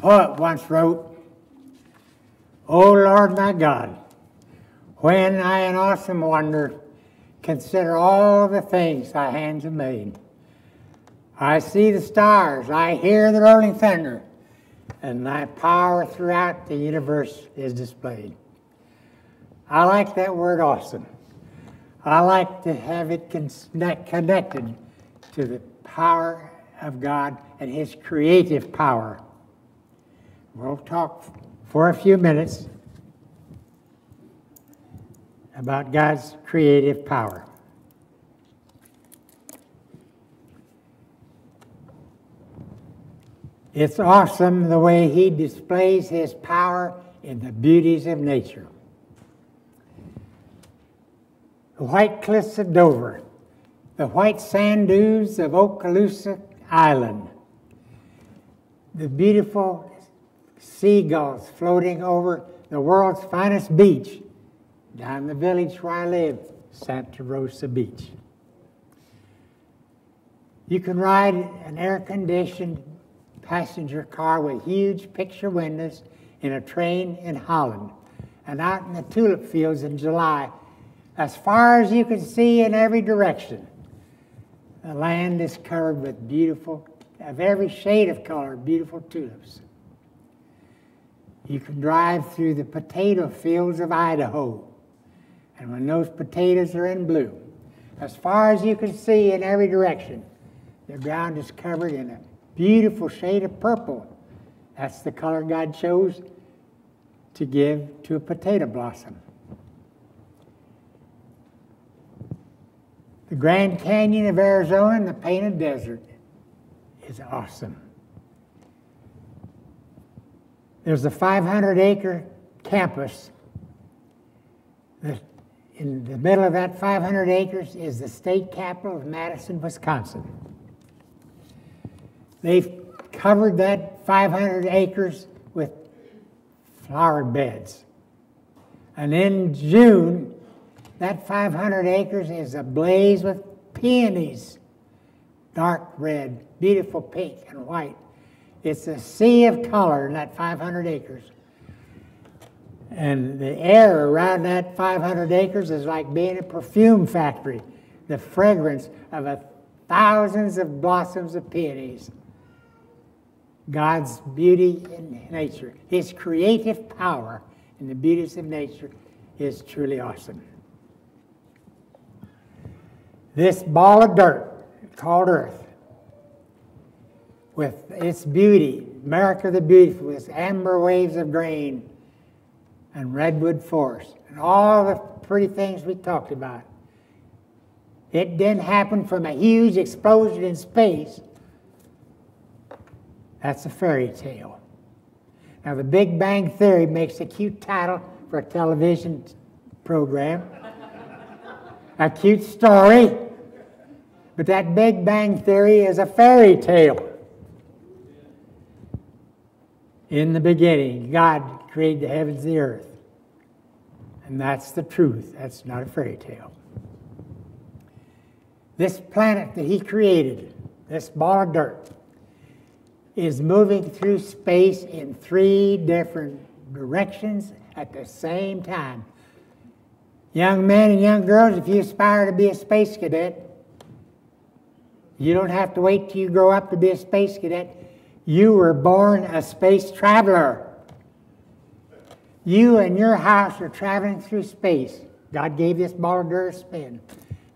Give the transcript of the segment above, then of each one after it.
poet once wrote, "O Lord my God, when I in awesome wonder consider all the things thy hands have made, I see the stars, I hear the rolling thunder, and thy power throughout the universe is displayed." I like that word awesome. I like to have it connected to the power of God and His creative power. We'll talk for a few minutes about God's creative power. It's awesome the way He displays His power in the beauties of nature. The white cliffs of Dover, the white sand dunes of Okaloosa Island, the beautiful seagulls floating over the world's finest beach down the village where I live, Santa Rosa Beach. You can ride an air-conditioned passenger car with huge picture windows in a train in Holland, and out in the tulip fields in July, as far as you can see in every direction. The land is covered with beautiful, of every shade of color, beautiful tulips. You can drive through the potato fields of Idaho, and when those potatoes are in bloom, as far as you can see in every direction, the ground is covered in a beautiful shade of purple. That's the color God chose to give to a potato blossom. The Grand Canyon of Arizona and the Painted Desert is awesome. There's a 500-acre campus. In the middle of that 500 acres is the state capital of Madison, Wisconsin. They've covered that 500 acres with flower beds. And in June, that 500 acres is ablaze with peonies, dark red, beautiful pink and white. It's a sea of color in that 500 acres. And the air around that 500 acres is like being a perfume factory, the fragrance of thousands of blossoms of peonies. God's beauty in nature, His creative power in the beauties of nature is truly awesome. This ball of dirt called Earth, with its beauty, America the Beautiful, its amber waves of grain and redwood forest, and all the pretty things we talked about. It didn't happen from a huge explosion in space. That's a fairy tale. Now, the Big Bang Theory makes a cute title for a television program, a cute story, but that Big Bang Theory is a fairy tale. In the beginning, God created the heavens and the earth. And that's the truth. That's not a fairy tale. This planet that He created, this ball of dirt, is moving through space in 3 different directions at the same time. Young men and young girls, if you aspire to be a space cadet, you don't have to wait till you grow up to be a space cadet. You were born a space traveler. You and your house are traveling through space. God gave this ball of dirt a spin.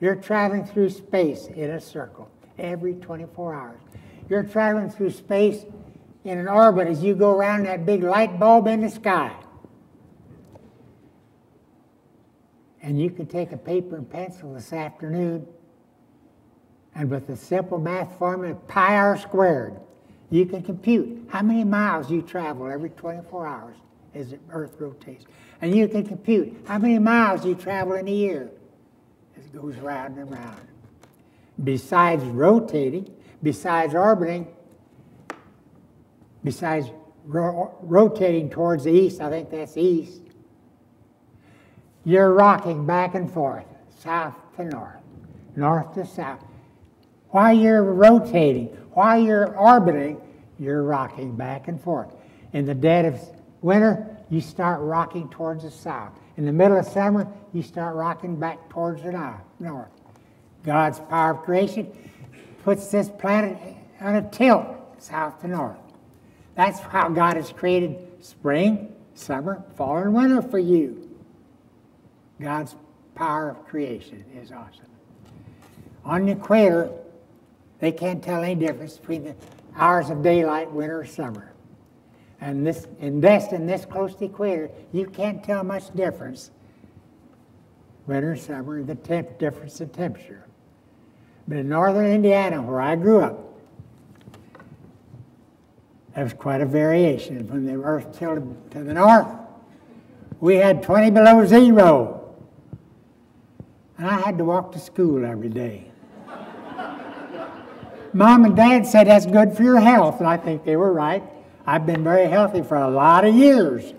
You're traveling through space in a circle every 24 hours. You're traveling through space in an orbit as you go around that big light bulb in the sky. And you can take a paper and pencil this afternoon, and with the simple math formula, pi r squared, you can compute how many miles you travel every 24 hours as the Earth rotates. And you can compute how many miles you travel in a year as it goes round and round. Besides rotating, besides orbiting, besides rotating towards the east, I think that's east, you're rocking back and forth, south to north, north to south. While you're rotating, while you're orbiting, you're rocking back and forth. In the dead of winter, you start rocking towards the south. In the middle of summer, you start rocking back towards the north. God's power of creation puts this planet on a tilt, south to north. That's how God has created spring, summer, fall, and winter for you. God's power of creation is awesome. On the equator, they can't tell any difference between the hours of daylight, winter or summer. And in Destin, this close to the equator, you can't tell much difference, winter, summer, the difference in temperature. But in northern Indiana, where I grew up, there was quite a variation. When the earth tilted to the north, we had 20 below zero. And I had to walk to school every day. Mom and Dad said that's good for your health, and I think they were right. I've been very healthy for a lot of years.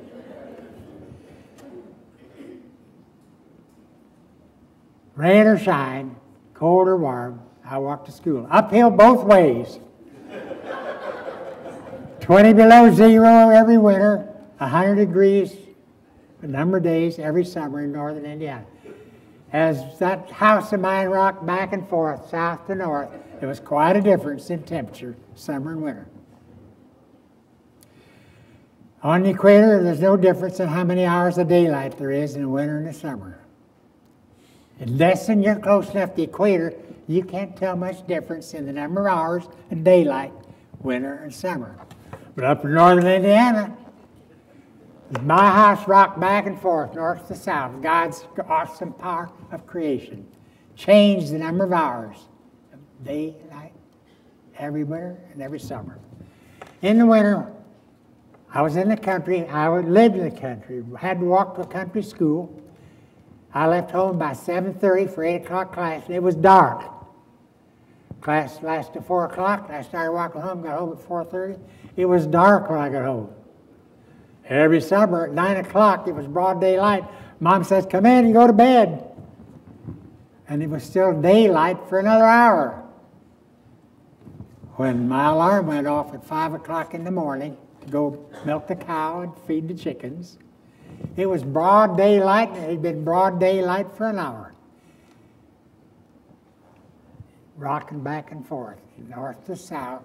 Rain or shine, cold or warm, I walked to school. Uphill both ways. 20 below zero every winter, 100 degrees a number of days every summer in northern Indiana. As that house of mine rocked back and forth, south to north, there was quite a difference in temperature, summer and winter. On the equator, there's no difference in how many hours of daylight there is in the winter and the summer. In Destin, you're close enough to the equator, you can't tell much difference in the number of hours of daylight, winter and summer. But up in northern Indiana, my house rocked back and forth, north to south. God's awesome power of creation changed the number of hours of day, night, every winter and every summer. In the winter, I was in the country. I lived in the country. Had to walk to a country school. I left home by 7:30 for 8 o'clock class, and it was dark. Class lasted 4 o'clock. I started walking home, got home at 4:30. It was dark when I got home. Every summer at 9 o'clock, it was broad daylight. Mom says, come in and go to bed. And it was still daylight for another hour. When my alarm went off at 5 o'clock in the morning to go milk the cow and feed the chickens, it was broad daylight, and it had been broad daylight for an hour. Rocking back and forth, north to south.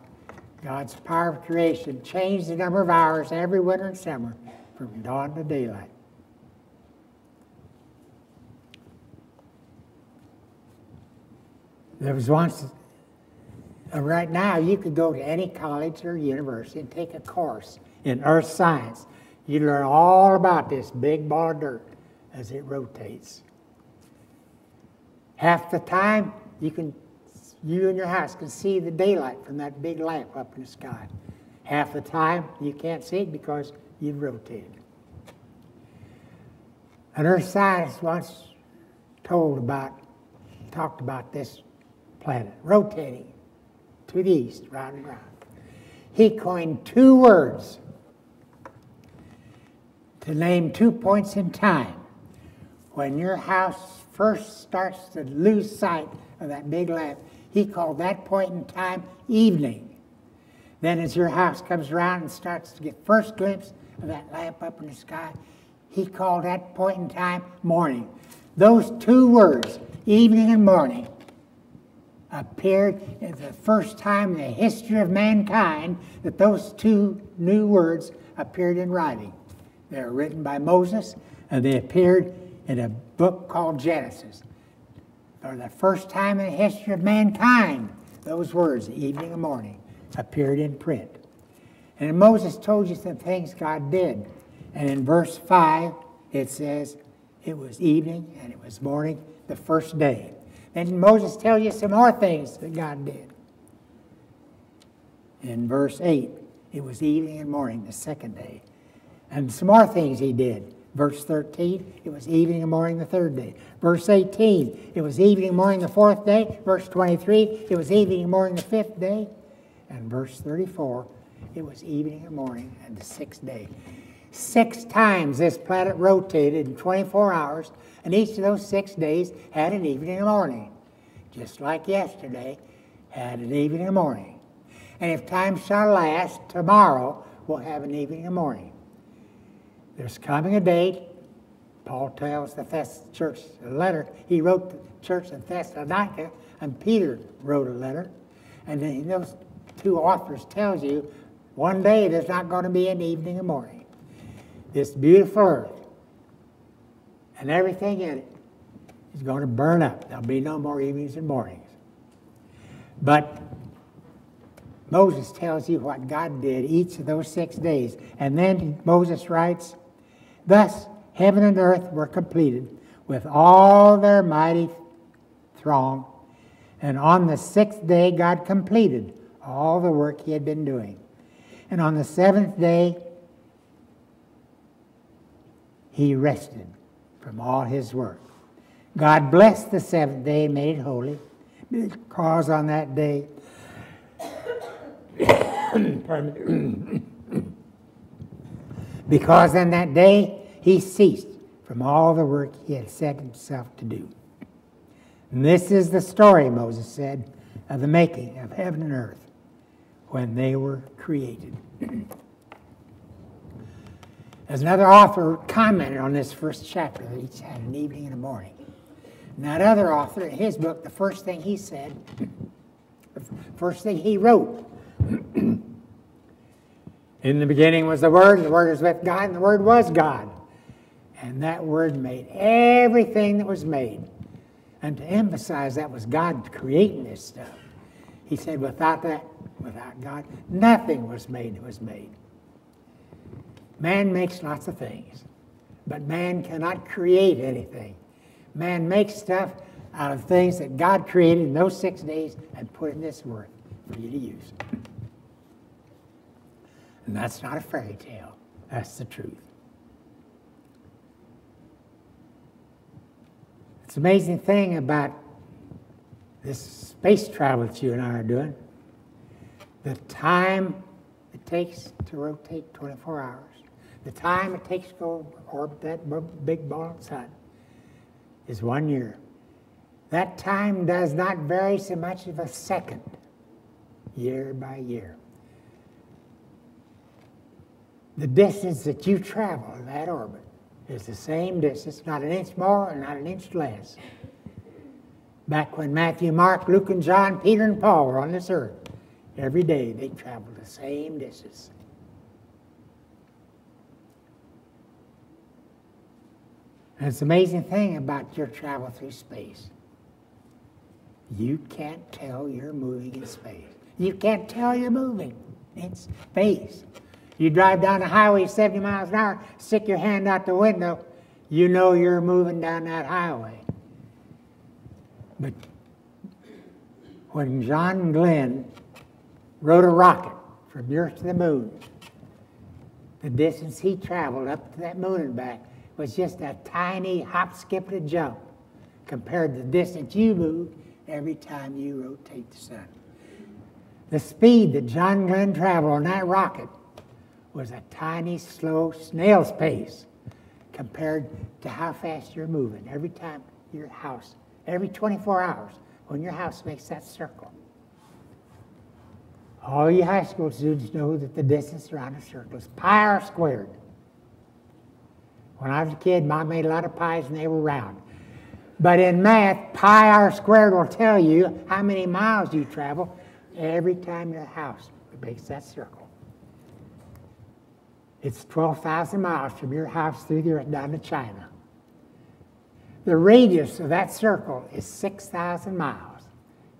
God's power of creation changed the number of hours every winter and summer from dawn to daylight. There was once, right now you could go to any college or university and take a course in earth science. You learn all about this big ball of dirt as it rotates. Half the time you in your house can see the daylight from that big lamp up in the sky. Half the time, you can't see it because you've rotated. An earth scientist once talked about this planet rotating to the east, round and round. He coined 2 words to name 2 points in time. When your house first starts to lose sight of that big lamp, he called that point in time evening. Then as your house comes around and starts to get first glimpse of that lamp up in the sky, he called that point in time morning. Those 2 words, evening and morning, appeared at the first time in the history of mankind that those 2 new words appeared in writing. They were written by Moses, and they appeared in a book called Genesis. For the first time in the history of mankind, those words, evening and morning, appeared in print. And Moses told you some things God did. And in verse 5, it says, it was evening and it was morning the first day. Then Moses tells you some more things that God did. In verse 8, it was evening and morning the second day. And some more things he did. Verse 13, it was evening and morning the third day. Verse 18, it was evening and morning the fourth day. Verse 23, it was evening and morning the fifth day. And verse 34, it was evening and morning and the sixth day. 6 times this planet rotated in 24 hours, and each of those 6 days had an evening and morning. Just like yesterday, had an evening and morning. And if time shall last, tomorrow will have an evening and morning. There's coming a day, Paul tells the church a letter. He wrote the church in Thessalonica, and Peter wrote a letter. And then those two authors tells you one day there's not going to be an evening and morning. This beautiful earth and everything in it is going to burn up. There'll be no more evenings and mornings. But Moses tells you what God did each of those 6 days. And then Moses writes, thus heaven and earth were completed with all their mighty throng. And on the 6th day God completed all the work he had been doing. And on the 7th day he rested from all his work. God blessed the 7th day and made it holy, because on that day because on that day he ceased from all the work he had set himself to do. And this is the story, Moses said, of the making of heaven and earth when they were created. As another author commented on this first chapter, that each had an evening and a morning. And that other author, in his book, the first thing he said, the first thing he wrote, in the beginning was the Word, and the Word was with God, and the Word was God. And that Word made everything that was made. And to emphasize that was God creating this stuff. He said, without God, nothing was made that was made. Man makes lots of things, but man cannot create anything. Man makes stuff out of things that God created in those 6 days and put in this earth for you to use. And that's not a fairy tale. That's the truth. It's an amazing thing about this space travel that you and I are doing. The time it takes to rotate 24 hours. The time it takes to go orbit that big ball sun is 1 year. That time does not vary so much as a second, year by year. The distance that you travel in that orbit is the same distance, not an inch more and not an inch less. Back when Matthew, Mark, Luke, and John, Peter, and Paul were on this earth, every day they traveled the same distance. And it's an amazing thing about your travel through space. You can't tell you're moving in space. You can't tell you're moving in space. You drive down the highway 70 miles an hour, stick your hand out the window, you know you're moving down that highway. But when John Glenn rode a rocket from the Earth to the moon, the distance he traveled up to that moon and back was just a tiny hop, skip, and a jump compared to the distance you move every time you rotate the sun. The speed that John Glenn traveled on that rocket was a tiny, slow snail's pace compared to how fast you're moving every time your house, every 24 hours, when your house makes that circle. All you high school students know that the distance around a circle is pi r squared. When I was a kid, Mom made a lot of pies and they were round. But in math, pi r squared will tell you how many miles you travel every time your house makes that circle. It's 12,000 miles from your house through the earth down to China. The radius of that circle is 6,000 miles.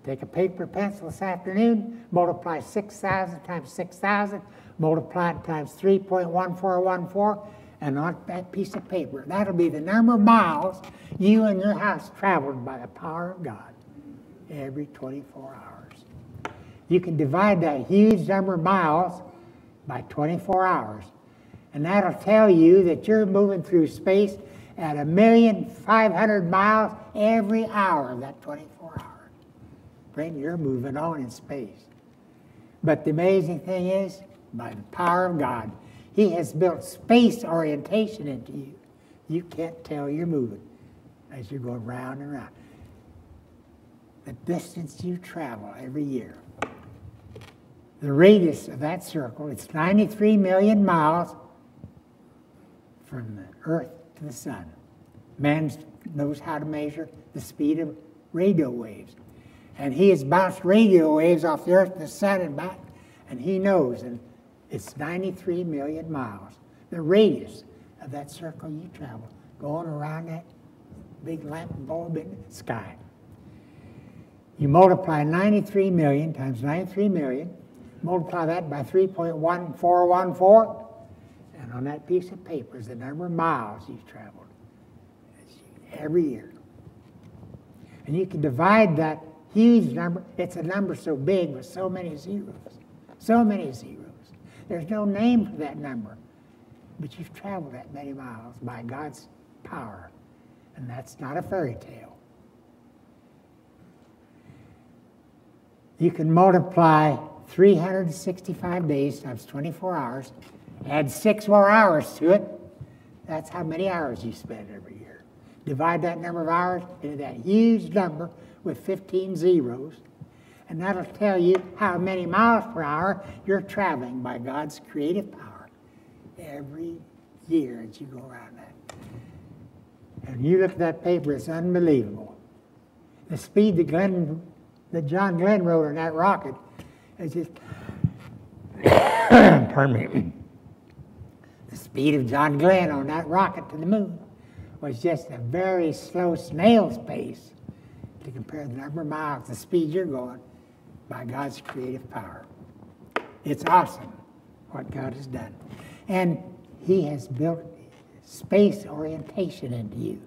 Take a paper pencil this afternoon, multiply 6,000 times 6,000, multiply it times 3.1414, and on that piece of paper, that'll be the number of miles you and your house traveled by the power of God every 24 hours. You can divide that huge number of miles by 24 hours, and that'll tell you that you're moving through space at 1,500,000 miles every hour of that 24 hours. Friend, you're moving on in space. But the amazing thing is, by the power of God, He has built space orientation into you. You can't tell you're moving as you're going round and round. The distance you travel every year The radius of that circle, it's 93 million miles from the Earth to the sun. Man knows how to measure the speed of radio waves. And he has bounced radio waves off the Earth to the sun and back, and he knows, and it's 93 million miles. The radius of that circle you travel, going around that big lamp bulb in the sky. You multiply 93 million times 93 million, multiply that by 3.1414, and on that piece of paper is the number of miles you've traveled every year. And you can divide that huge number. It's a number so big with so many zeros. So many zeros. There's no name for that number. But you've traveled that many miles by God's power. And that's not a fairy tale. You can multiply 365 days times 24 hours, add 6 more hours to it. That's how many hours you spend every year. Divide that number of hours into that huge number with 15 zeros, and that'll tell you how many miles per hour you're traveling by God's creative power every year as you go around that. And you look at that paper, it's unbelievable. The speed that John Glenn wrote on that rocket is just, pardon me, the speed of John Glenn on that rocket to the moon was just a very slow snail's pace to compare the number of miles, the speed you're going, by God's creative power. It's awesome what God has done. And He has built space orientation into you.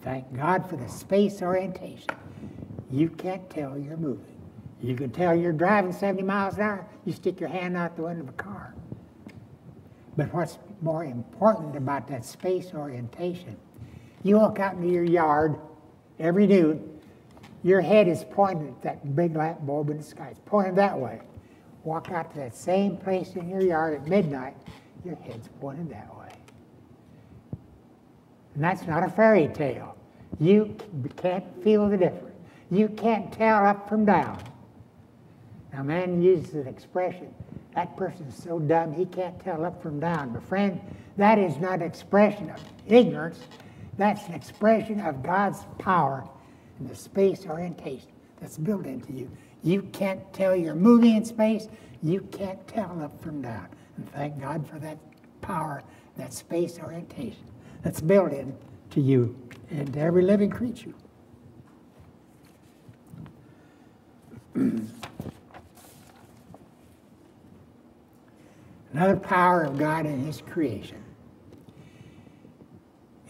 Thank God for the space orientation. You can't tell you're moving. You can tell you're driving 70 miles an hour. You stick your hand out the window of a car. But what's more important about that space orientation, you walk out into your yard every noon, your head is pointed at that big lamp bulb in the sky. It's pointed that way. Walk out to that same place in your yard at midnight, your head's pointed that way. And that's not a fairy tale. You can't feel the difference. You can't tell up from down. Now, man uses an expression, that person's so dumb he can't tell up from down. But friend, that is not an expression of ignorance. That's an expression of God's power and the space orientation that's built into you. You can't tell you're moving in space. You can't tell up from down. And thank God for that power, that space orientation that's built into you and to every living creature. Another power of God in His creation.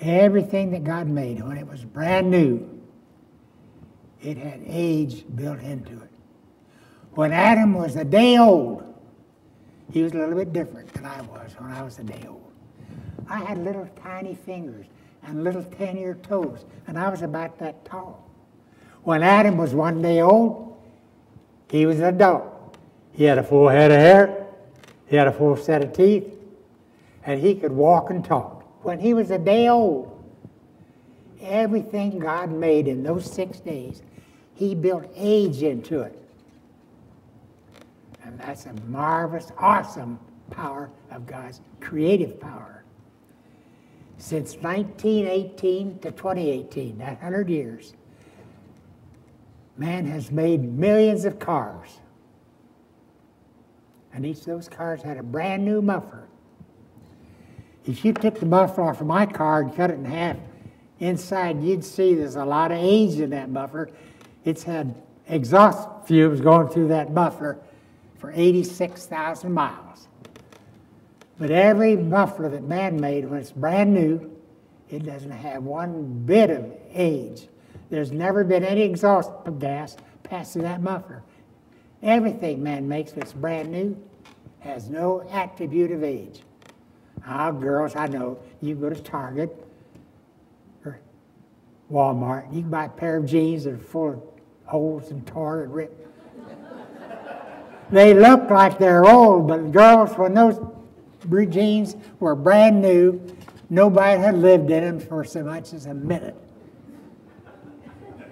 Everything that God made, when it was brand new, it had age built into it. When Adam was a day old, he was a little bit different than I was when I was a day old. I had little tiny fingers and little 10-year toes, and I was about that tall. When Adam was 1 day old, he was an adult. He had a full head of hair. He had a full set of teeth, and he could walk and talk. When he was a day old, everything God made in those 6 days, He built age into it. And that's a marvelous, awesome power of God's creative power. Since 1918 to 2018, that 100 years, man has made millions of cars. And each of those cars had a brand new muffler. If you took the muffler off of my car and cut it in half, inside you'd see there's a lot of age in that muffler. It's had exhaust fumes going through that muffler for 86,000 miles. But every muffler that man made, when it's brand new, it doesn't have one bit of age. There's never been any exhaust gas passing that muffler. Everything man makes that's brand new has no attribute of age. Ah, girls, I know, you go to Target or Walmart, you can buy a pair of jeans that are full of holes and torn and ripped. They look like they're old, but girls, when those jeans were brand new, nobody had lived in them for so much as a minute.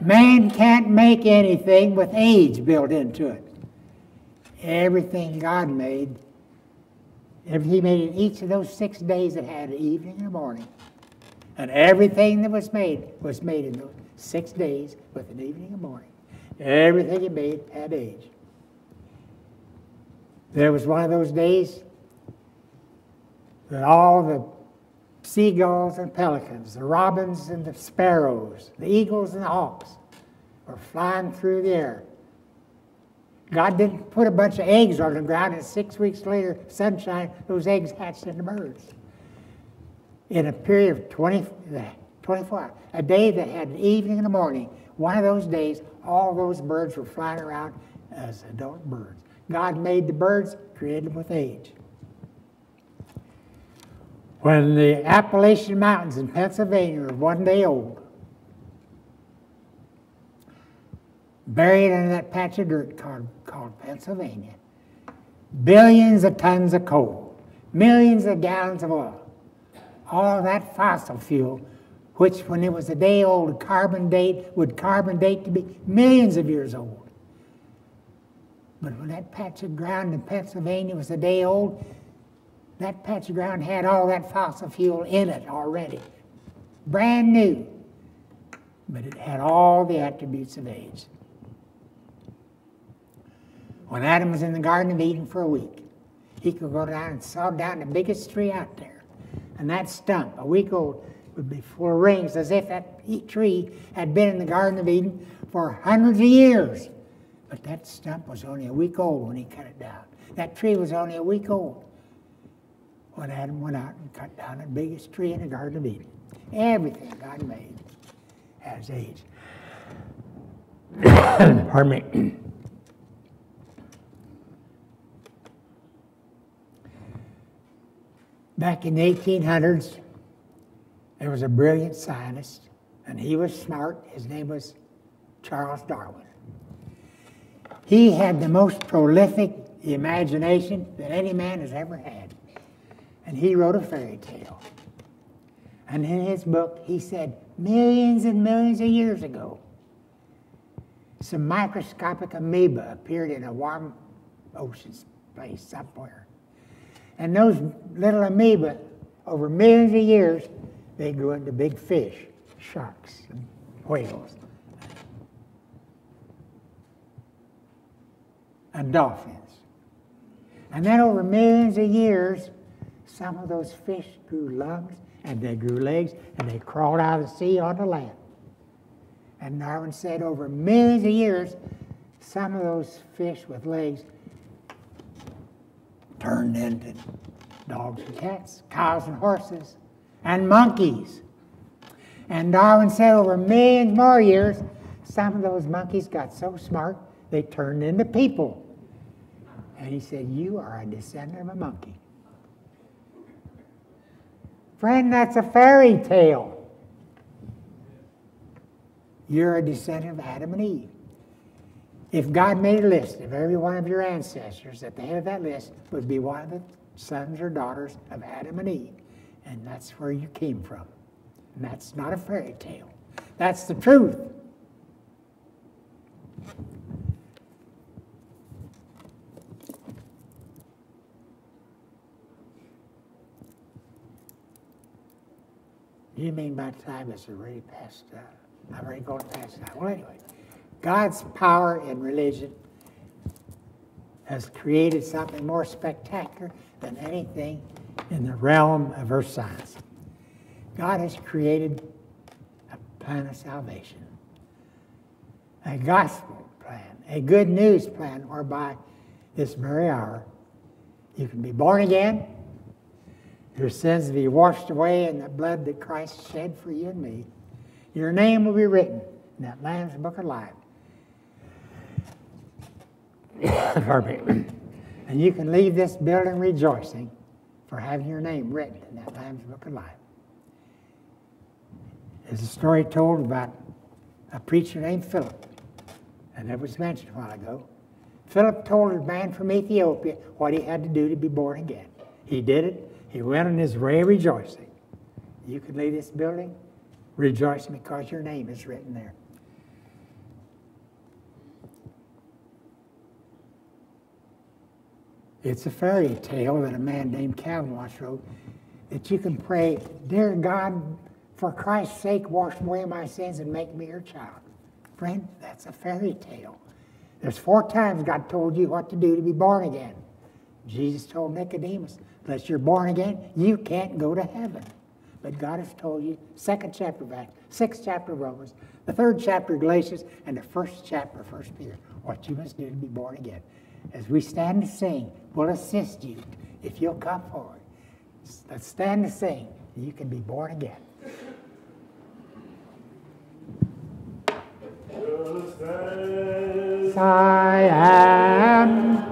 Man can't make anything with age built into it. everything God made, He made in each of those 6 days that had an evening and a morning. And everything that was made in those 6 days with an evening and morning. Everything He made had age. There was one of those days that all the seagulls and pelicans, the robins and the sparrows, the eagles and the hawks were flying through the air. God didn't put a bunch of eggs on the ground, and 6 weeks later, sunshine, those eggs hatched into birds. In a period of 24 hours, a day that had an evening and a morning, one of those days, all those birds were flying around as adult birds. God made the birds, created them with age. When the Appalachian Mountains in Pennsylvania were 1 day old, buried in that patch of dirt called Pennsylvania, billions of tons of coal, millions of gallons of oil, all of that fossil fuel, which when it was a day old would carbon date to be millions of years old. But when that patch of ground in Pennsylvania was a day old, that patch of ground had all that fossil fuel in it already. Brand new. But it had all the attributes of age. When Adam was in the Garden of Eden for a week, he could go down and saw down the biggest tree out there. And that stump, a week old, would be full of rings, as if that tree had been in the Garden of Eden for hundreds of years. But that stump was only a week old when he cut it down. That tree was only a week old when Adam went out and cut down the biggest tree in the Garden of Eden. Everything God made has age. Pardon me. Back in the 1800s, there was a brilliant scientist, and he was smart. His name was Charles Darwin. He had the most prolific imagination that any man has ever had. And he wrote a fairy tale. And in his book, he said, millions and millions of years ago, some microscopic amoeba appeared in a warm ocean place somewhere. And those little amoeba, over millions of years, they grew into big fish, sharks, and whales, and dolphins. And then over millions of years, some of those fish grew lungs, and they grew legs, and they crawled out of the sea onto land. And Darwin said over millions of years, some of those fish with legs turned into dogs and cats, cows and horses, and monkeys. And Darwin said over millions more years, some of those monkeys got so smart, they turned into people. And he said, you are a descendant of a monkey. Friend, that's a fairy tale. You're a descendant of Adam and Eve. If God made a list of every one of your ancestors, at the head of that list would be one of the sons or daughters of Adam and Eve. And that's where you came from. And that's not a fairy tale. That's the truth. You mean by the time it's already past, I'm already going past that. Well, anyway, God's power in religion has created something more spectacular than anything in the realm of earth science. God has created a plan of salvation, a gospel plan, a good news plan whereby this very hour you can be born again, your sins will be washed away in the blood that Christ shed for you and me. Your name will be written in that Lamb's Book of Life. And you can leave this building rejoicing for having your name written in that Lamb's Book of Life. There's a story told about a preacher named Philip, and it was mentioned a while ago. Philip told a man from Ethiopia what he had to do to be born again. He did it. He went on his way rejoicing. You can leave this building rejoicing because your name is written there. It's a fairy tale that a man named Calvin once wrote, that you can pray, "Dear God, for Christ's sake, wash away my sins and make me your child." Friend, that's a fairy tale. There's 4 times God told you what to do to be born again. Jesus told Nicodemus, unless you're born again, you can't go to heaven. But God has told you, 2nd chapter of Acts, 6th chapter of Romans, the 3rd chapter of Galatians, and the 1st chapter of 1 Peter, what you must do to be born again. As we stand to sing, we'll assist you if you'll come forward. Let's stand to sing, and you can be born again. I am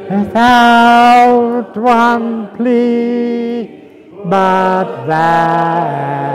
without one plea, but that